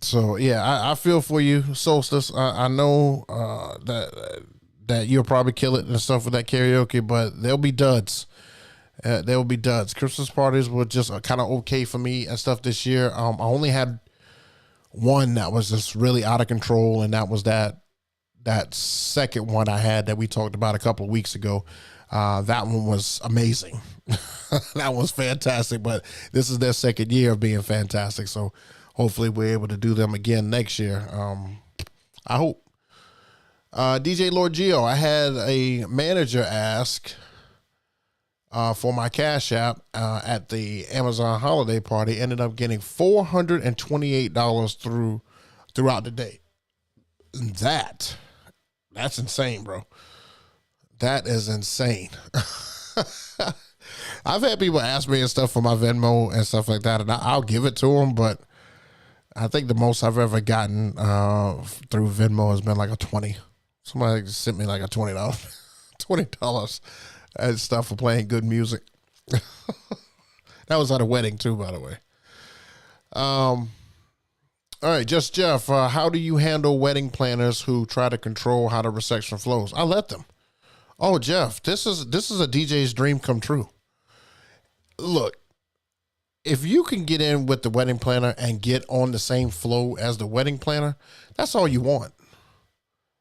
So yeah, I feel for you, Solstice. I know that you'll probably kill it and stuff with that karaoke, but there'll be duds. There will be duds. Christmas parties were just kind of okay for me and stuff this year. I only had one that was just really out of control, and that was that second one I had that we talked about a couple of weeks ago. That one was amazing. That was fantastic, but this is their second year of being fantastic, so hopefully we're able to do them again next year. I hope. DJ Lord Geo, I had a manager ask for my Cash App at the Amazon holiday party. Ended up getting $428 throughout the day. That's insane, bro. That is insane. I've had people ask me and stuff for my Venmo and stuff like that, and I'll give it to them, but I think the most I've ever gotten through Venmo has been like a 20. Somebody sent me like a $20 $20 and stuff for playing good music. That was at a wedding too, by the way. All right, Just Jeff, how do you handle wedding planners who try to control how the reception flows? I let them. Oh, Jeff, this is a DJ's dream come true. Look, if you can get in with the wedding planner and get on the same flow as the wedding planner, that's all you want.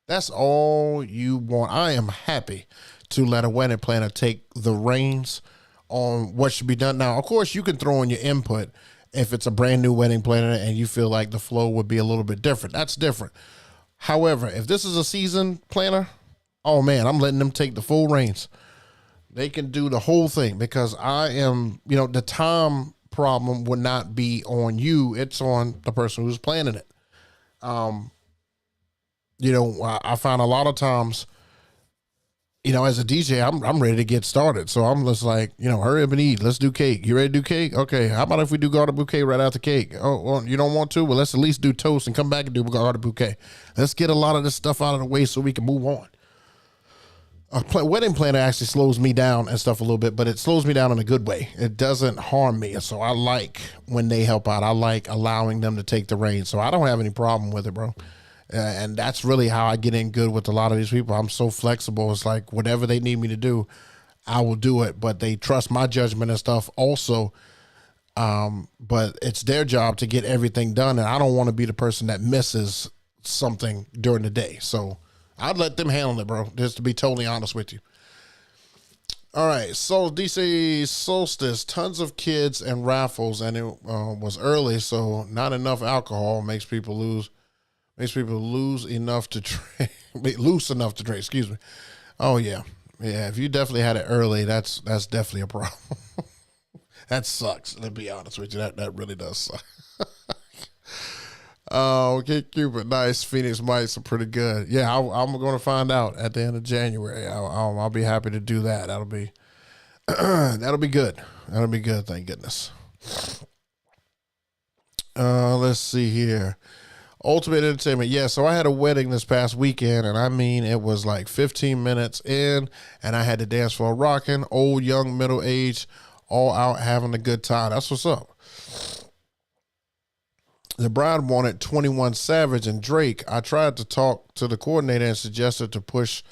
That's all you want. I am happy to let a wedding planner take the reins on what should be done. Now, of course, you can throw in your input if it's a brand new wedding planner and you feel like the flow would be a little bit different. That's different. However, if this is a seasoned planner, oh man, I'm letting them take the full reins. They can do the whole thing because I am, the time problem would not be on you. It's on the person who's planning it. I find a lot of times, as a DJ, I'm ready to get started. So I'm just like, hurry up and eat. Let's do cake. You ready to do cake? Okay. How about if we do garden bouquet right after cake? Oh, well, you don't want to? Well, let's at least do toast and come back and do garden bouquet. Let's get a lot of this stuff out of the way so we can move on. A wedding planner actually slows me down and stuff a little bit, but it slows me down in a good way. It doesn't harm me. So I like when they help out. I like allowing them to take the reins. So I don't have any problem with it, bro. And that's really how I get in good with a lot of these people. I'm so flexible. It's like whatever they need me to do, I will do it. But they trust my judgment and stuff also. But it's their job to get everything done. And I don't want to be the person that misses something during the day. So I'd let them handle it, bro, just to be totally honest with you. All right, so DC Solstice, tons of kids and raffles, and it was early, so not enough alcohol makes people lose enough to drink, loose enough to drink. Excuse me. Oh yeah. If you definitely had it early, that's definitely a problem. That sucks. To be honest with you, that really does suck. Oh, okay, Cupid, nice. Phoenix mice are pretty good. Yeah, I'm going to find out at the end of January. I'll be happy to do that. That'll be that'll be good. That'll be good. Thank goodness. Let's see here. Ultimate Entertainment. Yeah, so I had a wedding this past weekend, and I mean, it was like 15 minutes in, and I had the dance floor rocking, old, young, middle age, all out having a good time. That's what's up. The bride wanted 21 Savage and Drake. I tried to talk to the coordinator and suggested to push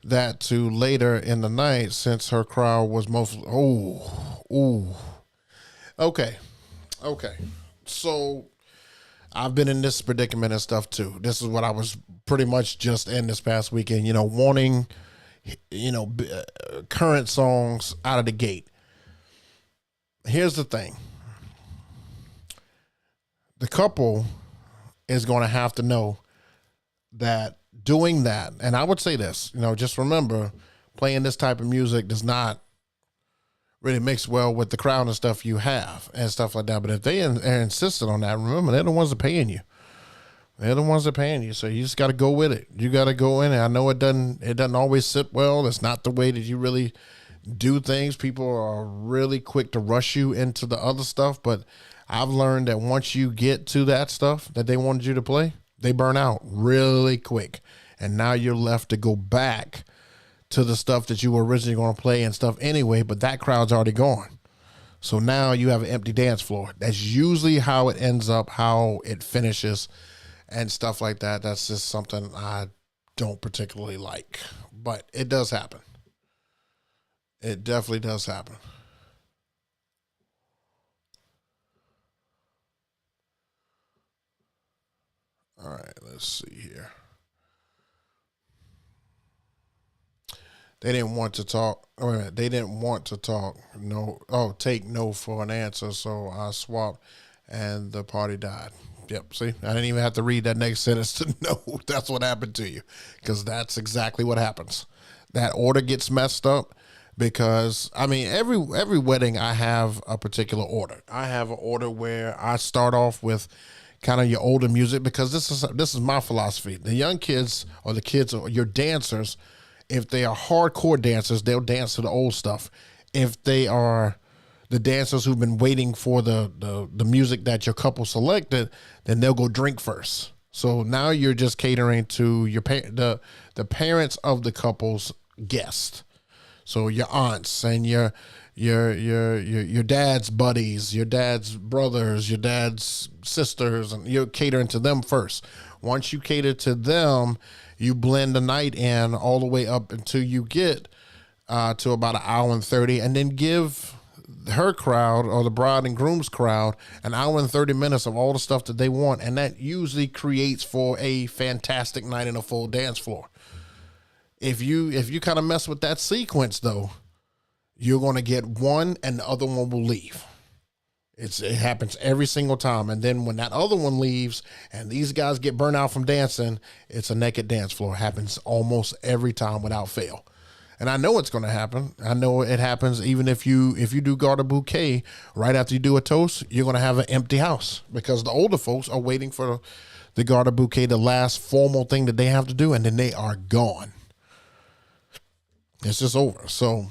that to later in the night since her crowd was mostly, Okay. So I've been in this predicament and stuff too. This is what I was pretty much just in this past weekend, wanting, current songs out of the gate. Here's the thing. The couple is going to have to know that doing that, and I would say this, just remember, playing this type of music does not really mix well with the crowd and stuff you have and stuff like that. But if they are insistent on that, remember, they're the ones that are paying you. They're the ones that are paying you. So you just got to go with it. You got to go in. And I know it doesn't always sit well. It's not the way that you really do things. People are really quick to rush you into the other stuff, but I've learned that once you get to that stuff that they wanted you to play, they burn out really quick. And now you're left to go back to the stuff that you were originally going to play and stuff anyway, but that crowd's already gone. So now you have an empty dance floor. That's usually how it ends up, how it finishes and stuff like that. That's just something I don't particularly like, but it does happen. It definitely does happen. All right, let's see here. They didn't want to talk. Wait a minute. They didn't want to talk. No. Oh, take no for an answer. So I swapped, and the party died. Yep. See, I didn't even have to read that next sentence to know that's what happened to you, because that's exactly what happens. That order gets messed up because every wedding I have a particular order. I have an order where I start off with kind of your older music, because this is my philosophy. The young kids or the kids or your dancers, if they are hardcore dancers, they'll dance to the old stuff. If they are the dancers who've been waiting for the music that your couple selected, then they'll go drink first. So now you're just catering to the parents of the couple's guests. So your aunts and your dad's buddies, your dad's brothers, your dad's sisters, and you're catering to them first. Once you cater to them, you blend the night in all the way up until you get to about 1 hour and 30, and then give her crowd or the bride and groom's crowd an hour and 30 minutes of all the stuff that they want, and that usually creates for a fantastic night in a full dance floor. If you kind of mess with that sequence though, you're going to get one and the other one will leave. It happens every single time. And then when that other one leaves and these guys get burnt out from dancing, it's a naked dance floor. It happens almost every time without fail. And I know it's going to happen. I know it happens even if you do garter bouquet right after you do a toast, you're going to have an empty house because the older folks are waiting for the garter bouquet, the last formal thing that they have to do, and then they are gone. It's just over. So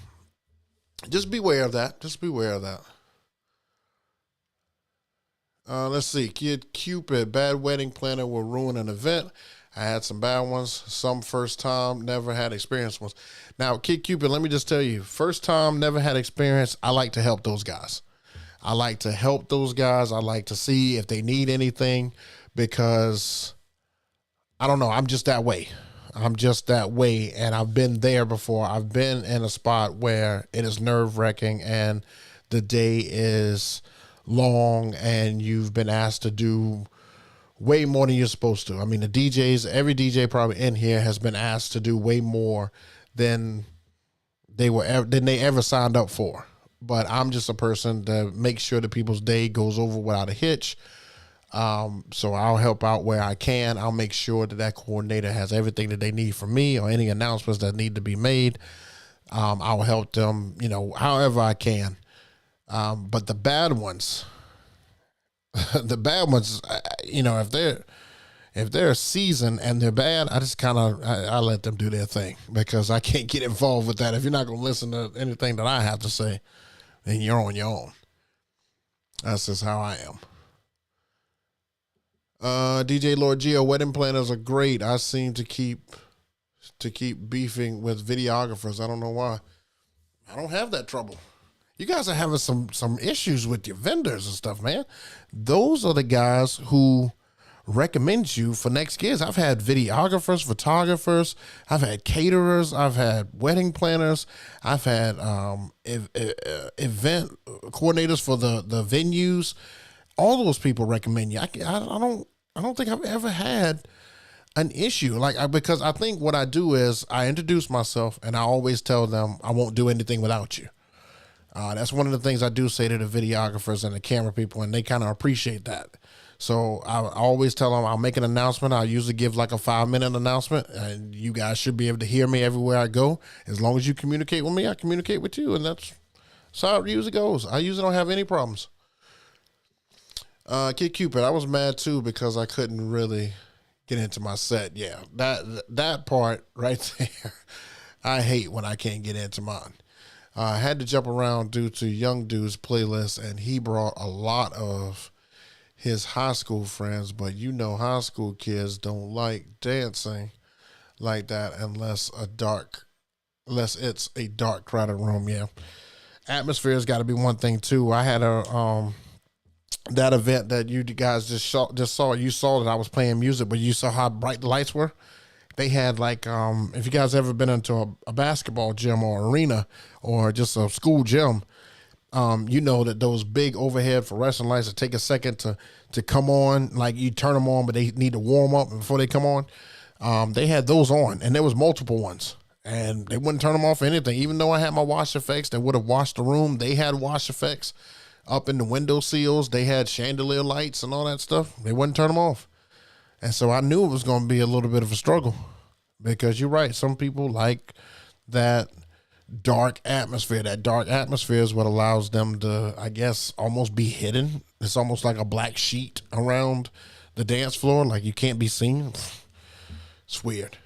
just beware of that. Just beware of that. Let's see. Kid Cupid, bad wedding planner will ruin an event. I had some bad ones, some first time, never had experienced ones. Now, Kid Cupid, let me just tell you, first time, never had experience. I like to help those guys. I like to see if they need anything because I don't know. I'm just that way. And I've been there before. I've been in a spot where it is nerve-wracking and the day is long and you've been asked to do way more than you're supposed to. I mean, every DJ probably in here has been asked to do way more than they ever signed up for. But I'm just a person that makes sure that people's day goes over without a hitch. So I'll help out where I can. I'll make sure that coordinator has everything that they need from me or any announcements that need to be made. I'll help them, however I can. But the bad ones, if they're seasoned and they're bad, I just I let them do their thing because I can't get involved with that. If you're not going to listen to anything that I have to say, then you're on your own. That's just how I am. DJ Lord Gio, wedding planners are great. I seem to keep beefing with videographers. I don't know why. I don't have that trouble. You guys are having some issues with your vendors and stuff, man. Those are the guys who recommend you for next gigs. I've had videographers, photographers. I've had caterers. I've had wedding planners. I've had event coordinators for the venues. All those people recommend you. I don't think I've ever had an issue because I think what I do is I introduce myself and I always tell them I won't do anything without you. That's one of the things I do say to the videographers and the camera people, and they kind of appreciate that. So I always tell them I'll make an announcement. I'll usually give like a 5-minute announcement, and you guys should be able to hear me everywhere I go. As long as you communicate with me, I communicate with you, and that's how it usually goes. I usually don't have any problems. Kid Cupid, I was mad too because I couldn't really get into my set. Yeah, that part right there, I hate when I can't get into mine. I had to jump around due to Young Dude's playlist, and he brought a lot of his high school friends, but high school kids don't like dancing like that unless it's a dark, crowded room. Yeah, atmosphere's got to be one thing too. I had that event that you guys just saw. You saw that I was playing music, but you saw how bright the lights were. They had if you guys ever been into a basketball gym or arena or just a school gym, that those big overhead fluorescent lights that take a second to come on, like you turn them on, but they need to warm up before they come on. They had those on, and there was multiple ones, and they wouldn't turn them off or anything. Even though I had my wash effects that would have washed the room, they had wash effects up in the window sills. They had chandelier lights and all that stuff. They wouldn't turn them off. And so I knew it was going to be a little bit of a struggle because you're right. Some people like that dark atmosphere. That dark atmosphere is what allows them to, I guess, almost be hidden. It's almost like a black sheet around the dance floor, like you can't be seen. It's weird.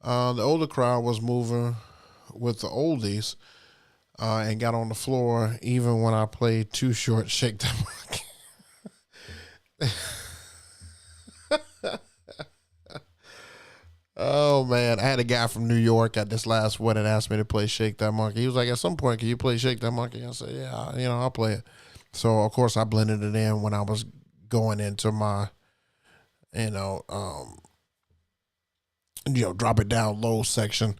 The older crowd was moving with the oldies and got on the floor even when I played Too Short, Shake That Monkey. Oh man, I had a guy from New York at this last wedding asked me to play Shake That Monkey. He was like, at some point, can you play Shake That Monkey? I said, yeah, I'll play it. So of course I blended it in when I was going into my, drop it down low section.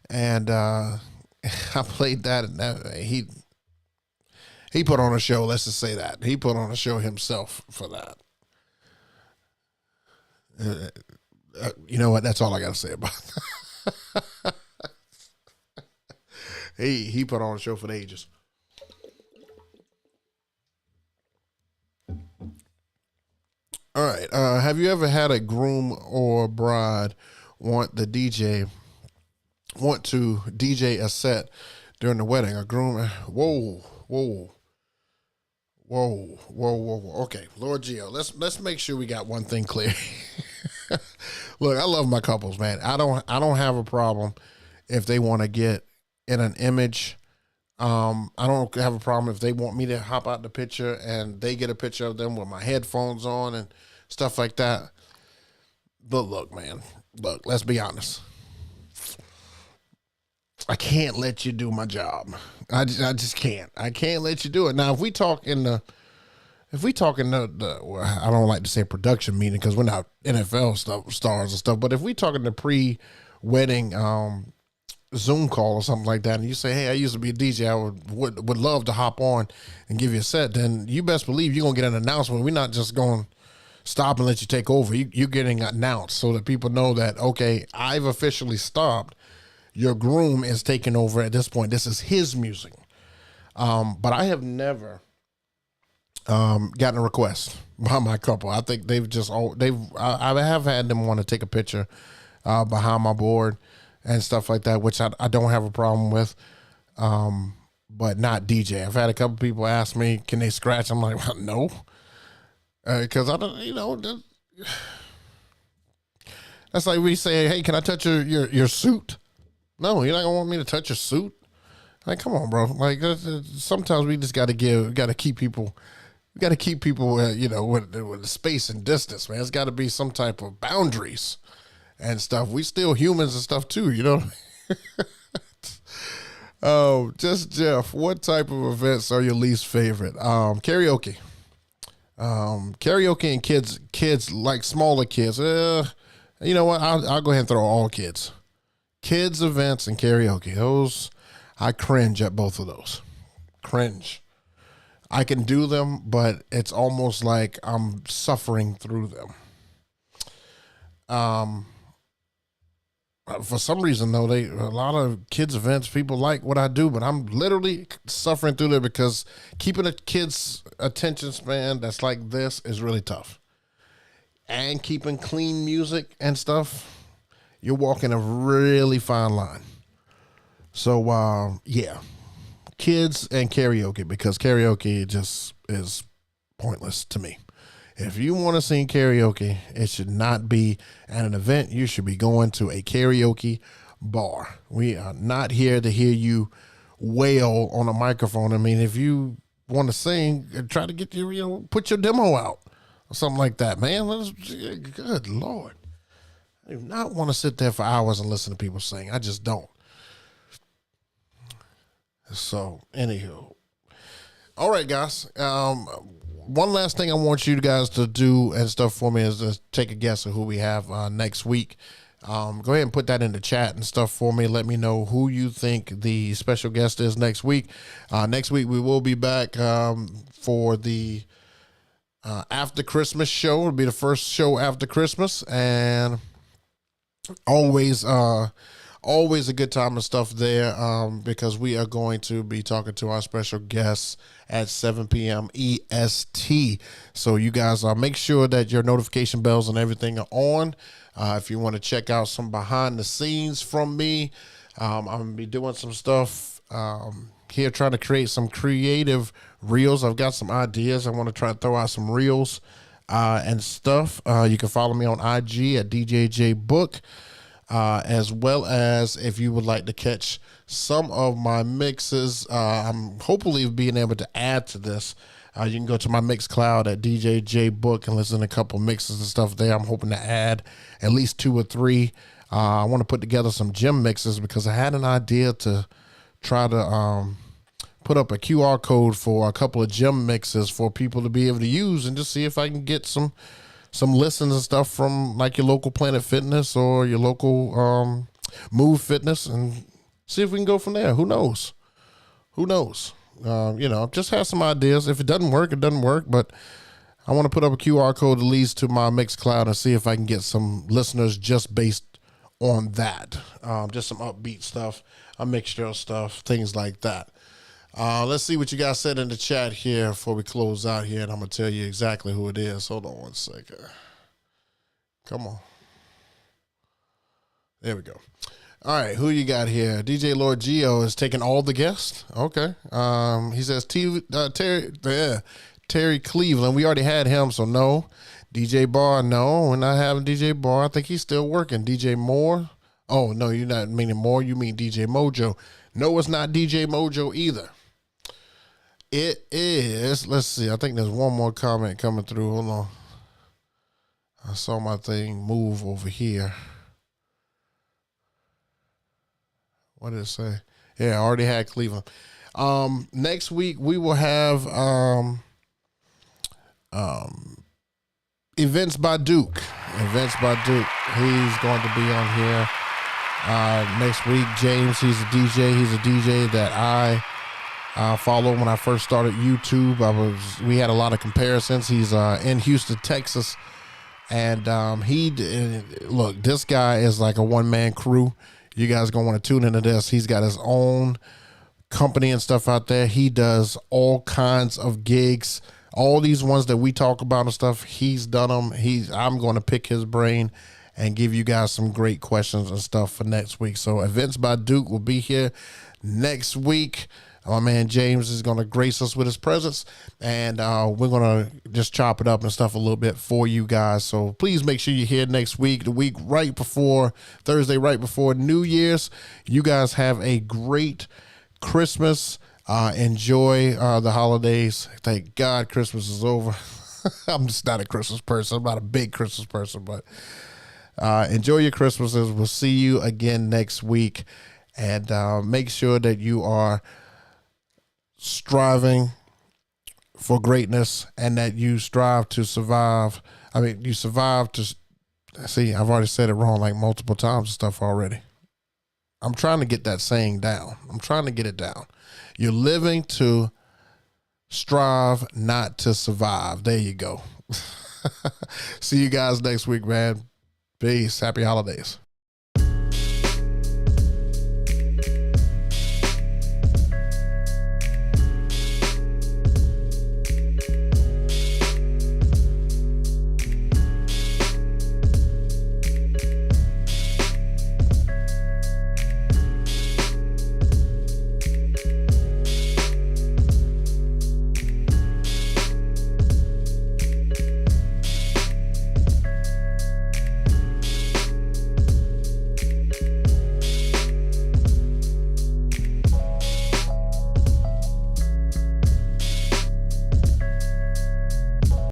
And I played that, and he put on a show. Let's just say that he put on a show himself for that. You know what? That's all I got to say about that. He put on a show for the ages. All right. Have you ever had a groom or bride want to DJ a set during the wedding? A groom. Whoa. Okay, Lord Geo. Let's make sure we got one thing clear. Look, I love my couples, man. I don't have a problem if they want to get in an image. I don't have a problem if they want me to hop out the picture and they get a picture of them with my headphones on and stuff like that. But look, man, let's be honest. I can't let you do my job. I just can't. I can't let you do it. Now, if we talk in the well, I don't like to say production meeting because we're not NFL stars and stuff. But if we talk in the pre-wedding Zoom call or something like that, and you say, "Hey, I used to be a DJ. I would love to hop on and give you a set," then you best believe you're gonna get an announcement. We're not just going to stop and let you take over. You're getting announced so that people know that, okay, I've officially stopped. Your groom is taking over at this point. This is his music. But I have never gotten a request by my couple. I think I have had them want to take a picture behind my board and stuff like that, which I don't have a problem with. But not DJ. I've had a couple people ask me, can they scratch? I'm like, well, no. Because I don't, that's like we say, hey, can I touch your suit? No, you're not gonna want me to touch your suit. Like, come on, bro. Like, sometimes we just got to keep people, with space and distance, man. It's got to be some type of boundaries and stuff. We still humans and stuff too, you know. Oh, just Jeff. What type of events are your least favorite? Karaoke. Karaoke and kids like smaller kids. You know what? I'll go ahead and throw all kids. Kids events and karaoke. Those, I cringe at both of those. Cringe. I can do them, but it's almost like I'm suffering through them. For some reason though, a lot of kids events, people like what I do, but I'm literally suffering through there because keeping a kid's attention span that's like this is really tough. And keeping clean music and stuff, you're walking a really fine line. So, yeah, kids and karaoke, because karaoke just is pointless to me. If you want to sing karaoke, it should not be at an event. You should be going to a karaoke bar. We are not here to hear you wail on a microphone. I mean, if you want to sing, try to get put your demo out or something like that, man. Good Lord. I do not want to sit there for hours and listen to people sing. I just don't. So, anywho. All right, guys. One last thing I want you guys to do and stuff for me is to take a guess of who we have next week. Go ahead and put that in the chat and stuff for me. Let me know who you think the special guest is next week. Next week we will be back for the after Christmas show. It'll be the first show after Christmas, and always a good time and stuff there because we are going to be talking to our special guests at 7 p.m. EST. So you guys make sure that your notification bells and everything are on. If you want to check out some behind the scenes from me, I'm going to be doing some stuff here, trying to create some creative reels. I've got some ideas. I want to try to throw out some reels and stuff. You can follow me on IG at DJ JayBook. As well as if you would like to catch some of my mixes, I'm hopefully being able to add to this. You can go to my Mixcloud at DJ JayBook and listen to a couple mixes and stuff there. I'm hoping to add at least 2 or 3. I want to put together some gym mixes because I had an idea to try to put up a QR code for a couple of gym mixes for people to be able to use and just see if I can get some listens and stuff from like your local Planet Fitness or your local Move Fitness and See if we can go from there. Who knows? Who knows? Just have some ideas. If it doesn't work, it doesn't work. But I want to put up a QR code that leads to my Mixcloud and see if I can get some listeners just based on that. Just some upbeat stuff, a mixture of stuff, things like that. Let's see what you guys said in the chat here before we close out here, and I'm going to tell you exactly who it is. Hold on one second. Come on. There we go. All right, who you got here? DJ Lord Geo is taking all the guests. Okay. He says Terry Cleveland. We already had him, so no. DJ Barr, no. We're not having DJ Barr. I think he's still working. DJ Moore. Oh, no, you're not meaning Moore. You mean DJ Mojo. No, it's not DJ Mojo either. It is, let's see. I think there's one more comment coming through. Hold on. I saw my thing move over here. What did it say? Yeah, I already had Cleveland. Next week we will have Events by Duke. Events by Duke. He's going to be on here next week. James, he's a DJ. He's a DJ that I followed when I first started YouTube. We had a lot of comparisons. He's in Houston, Texas. And look, this guy is like a one-man crew. You guys going to want to tune into this. He's got his own company and stuff out there. He does all kinds of gigs. All these ones that we talk about and stuff, he's done them. I'm going to pick his brain and give you guys some great questions and stuff for next week. So Events by Duke will be here next week. My man James is going to grace us with his presence, and we're going to just chop it up and stuff a little bit for you guys. So please make sure you're here next week, the week right before Thursday, right before New Year's. You guys have a great Christmas. Enjoy the holidays. Thank God Christmas is over. I'm just not a Christmas person. I'm not a big Christmas person, but enjoy your Christmases. We'll see you again next week, and make sure that you are striving for greatness and that you strive to survive. You survive to see. I've already said it wrong like multiple times and stuff already. I'm trying to get that saying down. I'm trying to get it down. You're living to strive, not to survive. There you go. See you guys next week, man. Peace. Happy holidays.